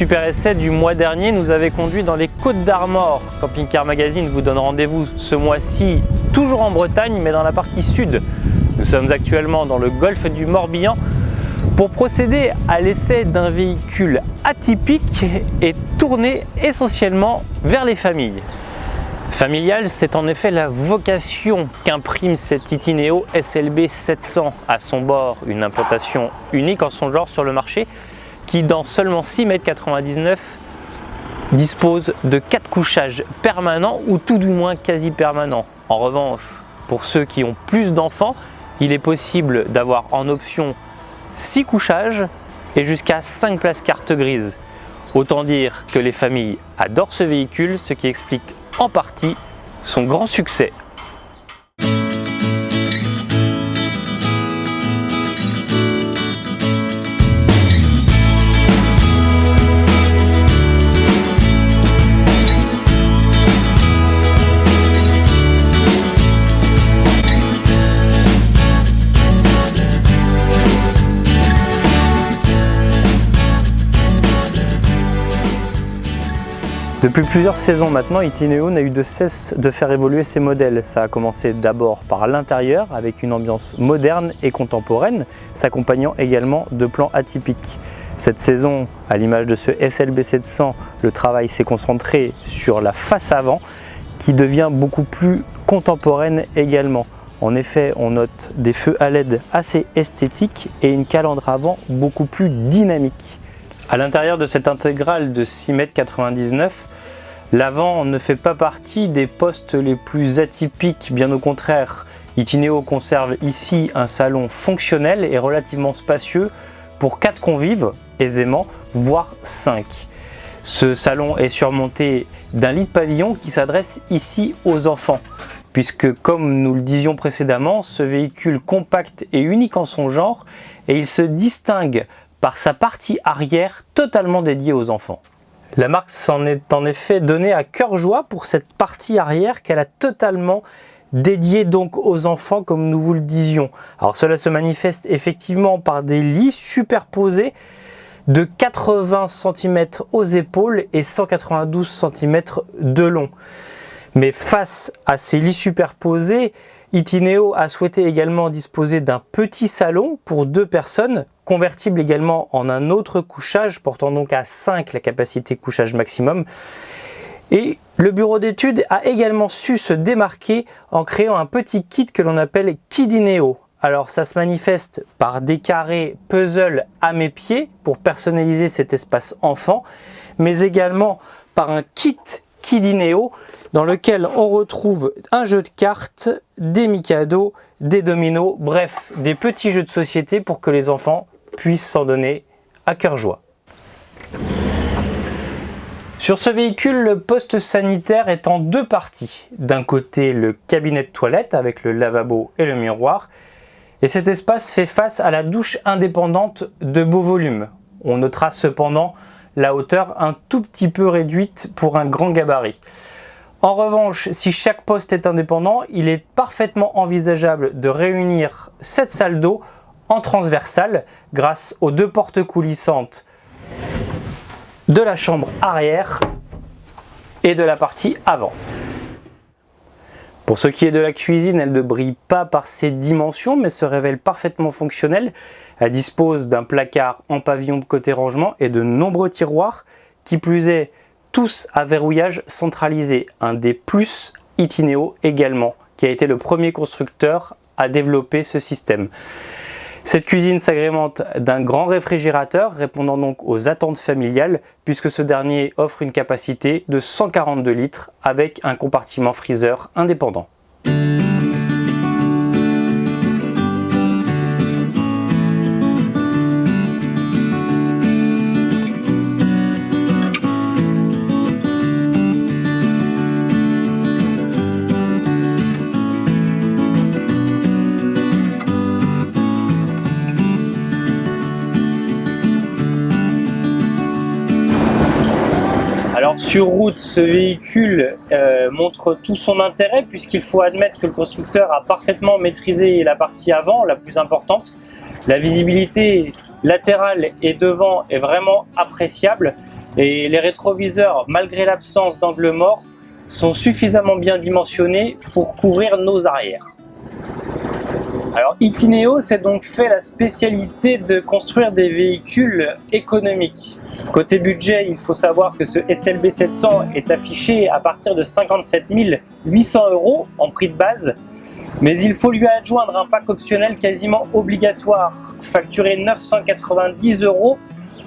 super essai du mois dernier nous avait conduit dans les Côtes d'Armor. Camping Car Magazine vous donne rendez-vous ce mois-ci, toujours en Bretagne, mais dans la partie sud. Nous sommes actuellement dans le golfe du Morbihan pour procéder à l'essai d'un véhicule atypique et tourné essentiellement vers les familles. Familial, c'est en effet la vocation qu'imprime cette Itineo SLB 700. À son bord, une implantation unique en son genre sur le marché qui, dans seulement 6,99 m, dispose de 4 couchages permanents ou tout du moins quasi permanents. En revanche, pour ceux qui ont plus d'enfants, il est possible d'avoir en option 6 couchages et jusqu'à 5 places carte grise. Autant dire que les familles adorent ce véhicule, ce qui explique en partie son grand succès. Depuis plusieurs saisons maintenant, Itineo n'a eu de cesse de faire évoluer ses modèles. Ça a commencé d'abord par l'intérieur avec une ambiance moderne et contemporaine, s'accompagnant également de plans atypiques. Cette saison, à l'image de ce SLB 700, le travail s'est concentré sur la face avant qui devient beaucoup plus contemporaine également. En effet, on note des feux à LED assez esthétiques et une calandre avant beaucoup plus dynamique. À l'intérieur de cette intégrale de 6,99 m, l'avant ne fait pas partie des postes les plus atypiques, bien au contraire. Itineo conserve ici un salon fonctionnel et relativement spacieux pour 4 convives aisément, voire 5. Ce salon est surmonté d'un lit de pavillon qui s'adresse ici aux enfants, puisque comme nous le disions précédemment, ce véhicule compact est unique en son genre et il se distingue par sa partie arrière totalement dédiée aux enfants. La marque s'en est en effet donnée à cœur joie pour cette partie arrière qu'elle a totalement dédiée donc aux enfants comme nous vous le disions. Alors cela se manifeste effectivement par des lits superposés de 80 cm aux épaules et 192 cm de long. Mais face à ces lits superposés, Itineo a souhaité également disposer d'un petit salon pour 2 personnes, convertible également en un autre couchage, portant donc à 5 la capacité couchage maximum. Et le bureau d'études a également su se démarquer en créant un petit kit que l'on appelle Kidineo. Alors ça se manifeste par des carrés puzzle à mes pieds pour personnaliser cet espace enfant, mais également par un kit Kidineo dans lequel on retrouve un jeu de cartes, des Mikado, des dominos, bref, des petits jeux de société pour que les enfants puissent s'en donner à cœur joie. Sur ce véhicule, le poste sanitaire est en 2 parties. D'un côté, le cabinet de toilette avec le lavabo et le miroir, et cet espace fait face à la douche indépendante de beau volume. On notera cependant la hauteur un tout petit peu réduite pour un grand gabarit. En revanche, si chaque poste est indépendant, il est parfaitement envisageable de réunir cette salle d'eau en transversale grâce aux 2 portes coulissantes de la chambre arrière et de la partie avant. Pour ce qui est de la cuisine, elle ne brille pas par ses dimensions mais se révèle parfaitement fonctionnelle. Elle dispose d'un placard en pavillon côté rangement et de nombreux tiroirs, qui plus est tous à verrouillage centralisé. Un des plus Itineo également, qui a été le premier constructeur à développer ce système. Cette cuisine s'agrémente d'un grand réfrigérateur répondant donc aux attentes familiales puisque ce dernier offre une capacité de 142 litres avec un compartiment freezer indépendant. Alors sur route, ce véhicule montre tout son intérêt puisqu'il faut admettre que le constructeur a parfaitement maîtrisé la partie avant, la plus importante. La visibilité latérale et devant est vraiment appréciable Et les rétroviseurs, malgré l'absence d'angle mort, sont suffisamment bien dimensionnés pour couvrir nos arrières. Alors Itineo s'est donc fait la spécialité de construire des véhicules économiques. Côté budget, il faut savoir que ce SLB 700 est affiché à partir de 57 800 € en prix de base, mais il faut lui adjoindre un pack optionnel quasiment obligatoire, facturé 990 €.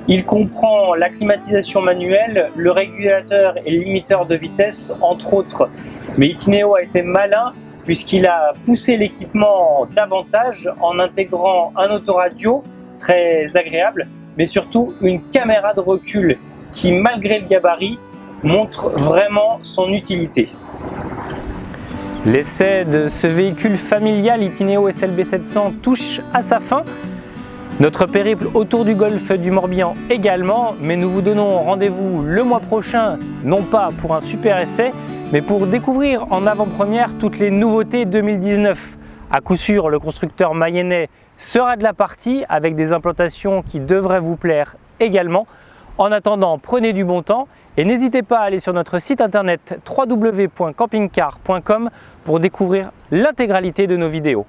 Il comprend la climatisation manuelle, le régulateur et le limiteur de vitesse, entre autres. Mais Itineo a été malin puisqu'il a poussé l'équipement davantage en intégrant un autoradio très agréable, mais surtout une caméra de recul qui, malgré le gabarit, montre vraiment son utilité. L'essai de ce véhicule familial Itineo SLB 700 touche à sa fin. Notre périple autour du golfe du Morbihan également, mais nous vous donnons rendez-vous le mois prochain, non pas pour un super essai, mais pour découvrir en avant-première toutes les nouveautés 2019. À coup sûr, le constructeur mayennais sera de la partie avec des implantations qui devraient vous plaire également. En attendant, prenez du bon temps et n'hésitez pas à aller sur notre site internet www.campingcar.com pour découvrir l'intégralité de nos vidéos.